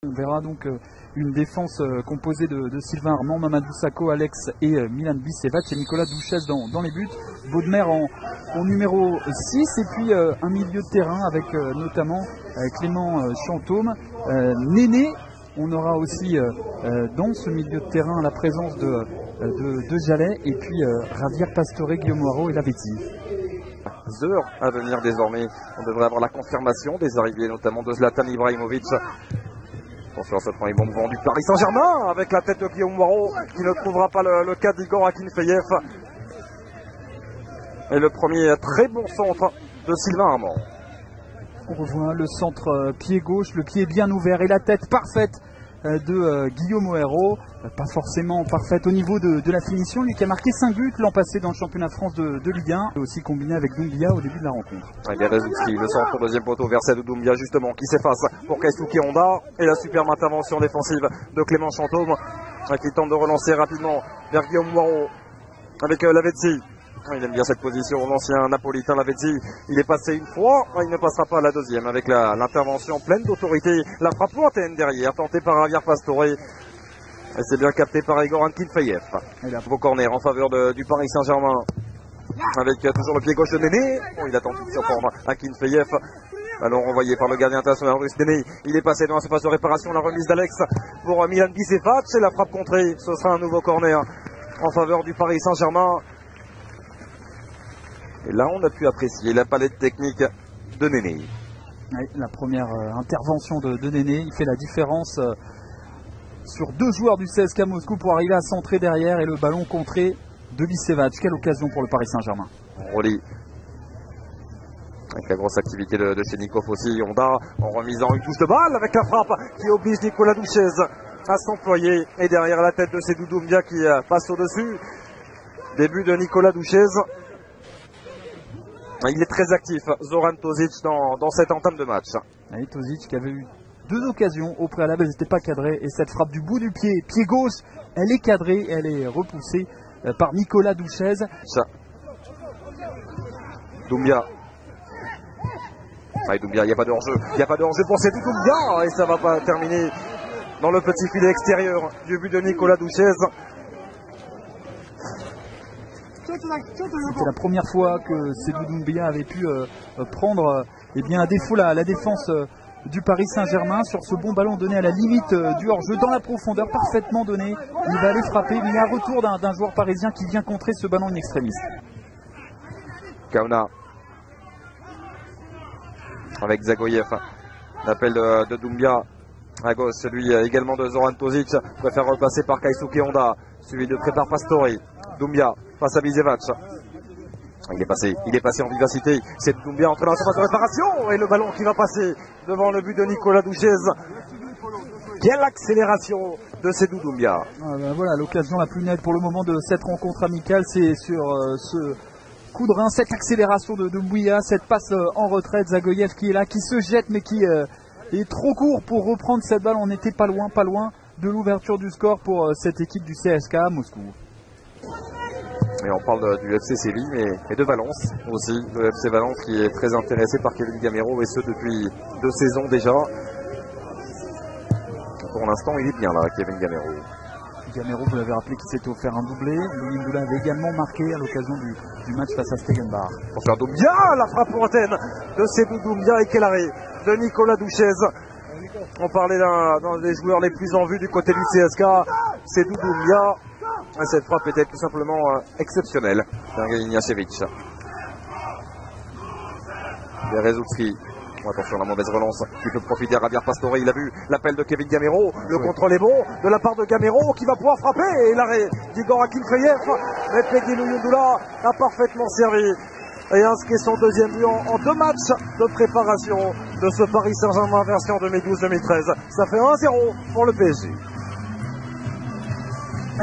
On verra donc une défense composée de Sylvain Armand, Mamadou Sakho, Alex et Milan Bisevac et Nicolas Douchès dans les buts. Baudemer en numéro 6 et puis un milieu de terrain avec notamment Clément Chantôme. Néné, on aura aussi dans ce milieu de terrain la présence de Jalais et puis Javier Pastore, Guillaume Moirot et Lavezzi. Heures à venir désormais. On devrait avoir la confirmation des arrivées notamment de Zlatan Ibrahimovic. Attention à ce premier bon mouvement du Paris Saint-Germain avec la tête de Guillaume Moirot qui ne trouvera pas le cas d'Igor Akinfeyev. Et le premier très bon centre de Sylvain Armand. On revoit le centre pied gauche, le pied bien ouvert et la tête parfaite de Guillaume Moirot. Pas forcément parfaite au niveau de la finition, lui qui a marqué 5 buts l'an passé dans le championnat de France de Ligue 1, et aussi combiné avec Doumbia au début de la rencontre. Et bien Rezouski, le centre au deuxième poteau vers de Doumbia justement qui s'efface pour Keisuke Honda, et la superbe intervention défensive de Clément Chantôme qui tente de relancer rapidement vers Guillaume Moirot avec Lavezzi. Il aime bien cette position, l'ancien napolitain Lavezzi. Il est passé une fois, il ne passera pas à la deuxième avec l'intervention pleine d'autorité. La frappe lointaine derrière, tentée par Javier Pastore. Et c'est bien capté par Igor Akinfeyev. Et là, beau corner en faveur du Paris Saint-Germain. Avec toujours le pied gauche de Néné. Bon, il attend tout de surprendre Akinfeyev. Ballon renvoyé par le gardien international russe Néné. Il est passé dans la surface de réparation. La remise d'Alex pour Milan Bisevac. C'est la frappe contrée. Ce sera un nouveau corner en faveur du Paris Saint-Germain. Et là, on a pu apprécier la palette technique de Néné. Oui, la première intervention de Néné, il fait la différence sur deux joueurs du CSKA Moscou pour arriver à centrer derrière et le ballon contré de Bisevac. Quelle occasion pour le Paris Saint-Germain. On relie. Avec la grosse activité de Chenikov aussi. Honda en remisant une touche de balle avec la frappe qui oblige Nicolas Douchès à s'employer. Et derrière la tête de Seydou Doumbia qui passe au-dessus. Début de Nicolas Douchès. Il est très actif, Zoran Tozic, dans cette entame de match. Oui, Tozic qui avait eu deux occasions au préalable, elles n'étaient pas cadrées. Et cette frappe du bout du pied gauche, elle est cadrée, elle est repoussée par Nicolas Douchès. Doumbia. Doumbia, il n'y a pas de hors-jeu. Il n'y a pas de hors-jeu pour Seydou Doumbia. Et ça ne va pas terminer dans le petit filet extérieur du but de Nicolas Douchès. C'était la première fois que Seydou Doumbia avait pu prendre à défaut la défense du Paris Saint-Germain sur ce bon ballon donné à la limite du hors-jeu, dans la profondeur, parfaitement donné. Il va aller frapper, mais il y a un retour d'un joueur parisien qui vient contrer ce ballon in extremis. Kauna avec Zagoyev. L'appel de Doumbia à gauche, celui également de Zoran Tozic. Préfère repasser par Keisuke Honda, suivi de près par Pastore. Doumbia face à Bisevac. Il est passé en vivacité. C'est Doumbia entre dans la surface de réparation et le ballon qui va passer devant le but de Nicolas Douchès. Quelle accélération de Seydou Doumbia. Voilà l'occasion la plus nette pour le moment de cette rencontre amicale, c'est sur ce coup de rein, cette accélération de Doumbia, cette passe en retraite, Zagoyev qui est là, qui se jette mais qui est trop court pour reprendre cette balle. On n'était pas loin de l'ouverture du score pour cette équipe du CSKA Moscou. Et on parle du FC Séville et de Valence aussi, le FC Valence qui est très intéressé par Kevin Gamero et ce depuis 2 saisons déjà. Pour l'instant il est bien là, Kevin Gamero. Gamero, vous l'avez rappelé, qui s'était offert un doublé. Louis Ndoula avait également marqué à l'occasion du match face à Stegenbach. Pour faire Doumbia, la frappe lointaine de Seydou Doumbia et quel arrêt de Nicolas Douchès. On parlait d'un des joueurs les plus en vue du côté du CSKA, Seydou Doumbia. Cette frappe était tout simplement exceptionnelle d'Andrei Ignacevic. Rezouski. Attention, la mauvaise relance qui peut profiter à Javier Pastore. Il a vu l'appel de Kevin Gamero. Le contrôle est bon de la part de Gamero qui va pouvoir frapper. Et l'arrêt d'Igor Akinfeyev. Mais Peggy Louyoundoula a parfaitement servi et inscrit son deuxième but en 2 matchs de préparation de ce Paris Saint-Germain version 2012-2013. Ça fait 1-0 pour le PSG.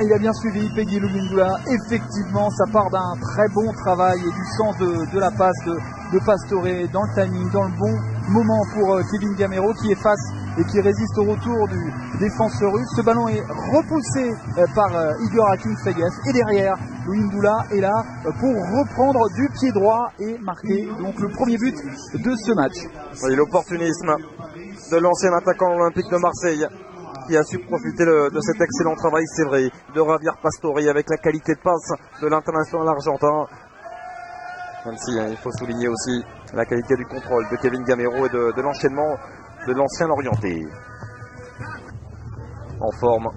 Il a bien suivi Peggy Louyoundoula. Effectivement, ça part d'un très bon travail et du sens de la passe de Pastore, dans le timing, dans le bon moment pour Kevin Gamero qui efface et qui résiste au retour du défenseur russe. Ce ballon est repoussé par Igor Akinfeyev et derrière Louindoula est là pour reprendre du pied droit et marquer donc le premier but de ce match. Oui, l'opportunisme de l'ancien attaquant olympique de Marseille qui a su profiter de cet excellent travail, c'est vrai, de Javier Pastore avec la qualité de passe de l'international argentin. Même si il faut souligner aussi la qualité du contrôle de Kevin Gamero et de l'enchaînement de l'ancien Lorientais. En forme.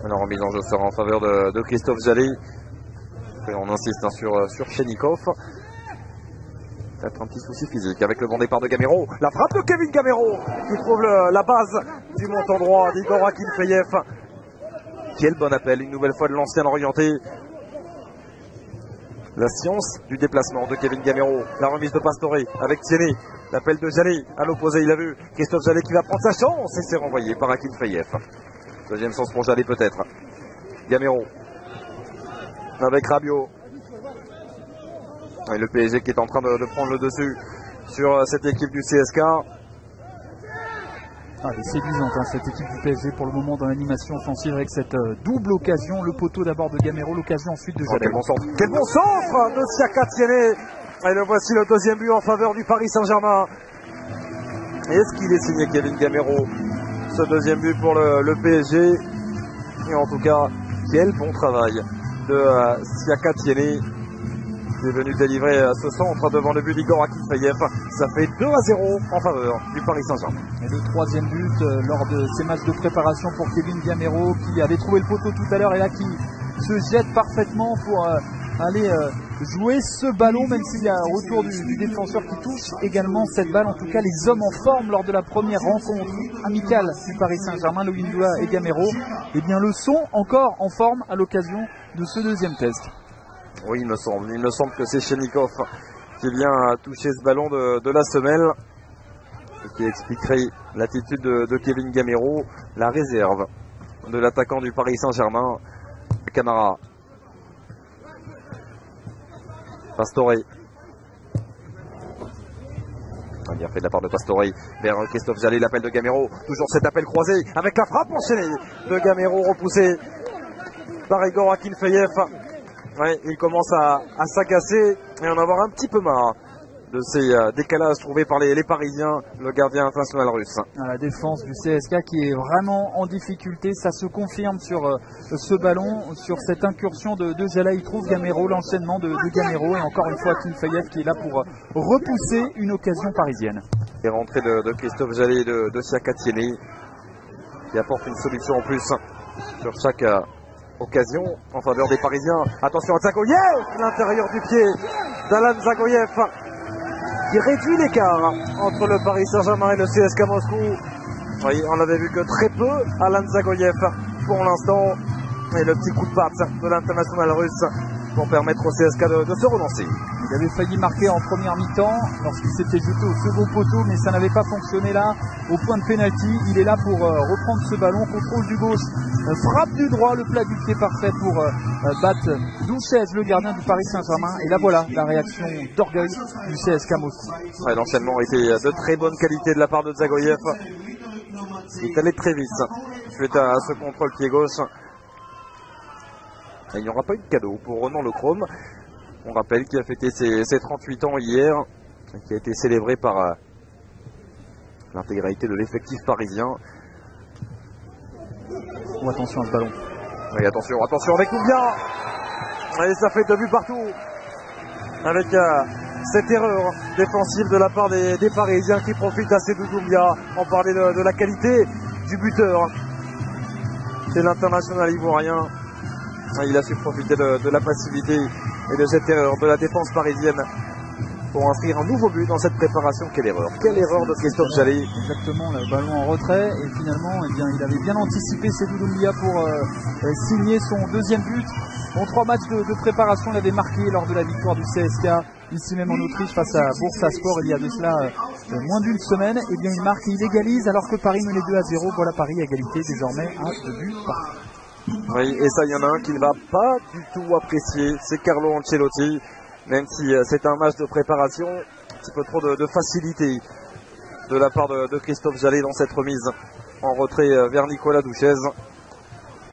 La remise en jeu sera en faveur de Christophe Jallet. Et on insiste sur Chenikov. Peut-être un petit souci physique avec le bon départ de Gamero. La frappe de Kevin Gamero qui trouve la base du montant droit d'Igor Akinfeyev. Quel bon appel une nouvelle fois de l'ancien Lorientais. La science du déplacement de Kevin Gamero. La remise de Pastore avec Tiennet. L'appel de Jallet à l'opposé, il a vu Christophe Jallet qui va prendre sa chance et c'est renvoyé par Akinfeyev. Deuxième sens pour Jallet peut-être. Gamero avec Rabiot. Et le PSG qui est en train de prendre le dessus sur cette équipe du CSK. Elle est séduisante cette équipe du PSG pour le moment dans l'animation offensive avec cette double occasion. Le poteau d'abord de Gamero, l'occasion ensuite de Jallet. Quel bon centre, quel bon centre de Siaka Tiennet. Et le voici le deuxième but en faveur du Paris Saint-Germain. Est-ce qu'il est signé Kevin Gamero? Ce deuxième but pour le PSG. Et en tout cas, quel bon travail de Siaka Tiennet qui est venu délivrer ce centre devant le but d'Igor Akinfeyev. Ça fait 2-0 en faveur du Paris Saint-Germain. Et le troisième but lors de ces matchs de préparation pour Kevin Gamero qui avait trouvé le poteau tout à l'heure et là qui se jette parfaitement pour aller jouer ce ballon, même s'il y a un retour du défenseur qui touche également cette balle. En tout cas, les hommes en forme lors de la première rencontre amicale du Paris Saint-Germain, Louindoula et Gamero, eh bien le sont encore en forme à l'occasion de ce deuxième test. Oui, il me semble que c'est Chenikov qui vient toucher ce ballon de la semelle et qui expliquerait l'attitude de Kevin Gamero, la réserve de l'attaquant du Paris Saint-Germain, Camara. Pastore. Bien fait de la part de Pastore vers Christophe Jallet, l'appel de Gamero. Toujours cet appel croisé avec la frappe enchaînée de Gamero repoussée par Igor Akinfeyev. Ouais, il commence à s'agacer et en avoir un petit peu marre de ces décalages trouvés par les Parisiens, le gardien international russe. La défense du CSK qui est vraiment en difficulté, ça se confirme sur ce ballon, sur cette incursion de Jallet. Il trouve Gamero, l'enchaînement de Gamero et encore une fois Akinfeyev qui est là pour repousser une occasion parisienne. Et rentrée de Christophe Jallet et de Siaka Tiennet qui apporte une solution en plus sur chaque occasion en faveur des Parisiens. Attention à Zagoyev, l'intérieur du pied d'Alan Zagoyev qui réduit l'écart entre le Paris Saint-Germain et le CSK Moscou. Oui, on n'avait vu que très peu Alan Zagoyev pour l'instant. Et le petit coup de patte de l'international russe pour permettre au CSK de se relancer. Il avait failli marquer en première mi-temps lorsqu'il s'était jeté au second poteau, mais ça n'avait pas fonctionné là. Au point de pénalty, il est là pour reprendre ce ballon, contrôle du gauche, frappe du droit, le plat du pied parfait pour battre Douchez, le gardien du Paris Saint-Germain. Et là voilà la réaction d'orgueil du CSK Moscou. Ouais, l'enchaînement était de très bonne qualité de la part de Zagoyev. Il est allé très vite suite à ce contrôle pied gauche. Et il n'y aura pas eu de cadeau pour Ronan Lechrome. On rappelle qu'il a fêté ses 38 ans hier, qui a été célébré par l'intégralité de l'effectif parisien. Oh, attention à ce ballon. Oui, attention avec Doumbia. Et ça fait 2 buts partout. Avec cette erreur défensive de la part des Parisiens qui profitent assez de Doumbia. On parlait de la qualité du buteur. C'est l'international ivoirien. Il a su profiter de la passivité et de cette erreur de la défense parisienne pour inscrire un nouveau but dans cette préparation. Quelle erreur de Christophe Jallet. Exactement, le ballon en retrait et finalement eh bien, il avait bien anticipé Seydou Doumbia pour signer son deuxième but. En 3 matchs de préparation, il avait marqué lors de la victoire du CSK ici même en Autriche face à Bursaspor il y a de cela moins d'une semaine. Et bien il marque et il égalise alors que Paris menait 2-0. Voilà Paris égalité désormais à 2 buts partout. Oui, et ça, il y en a un qui ne va pas du tout apprécier, c'est Carlo Ancelotti, même si c'est un match de préparation, un petit peu trop de facilité de la part de Christophe Jallet dans cette remise en retrait vers Nicolas Douchez.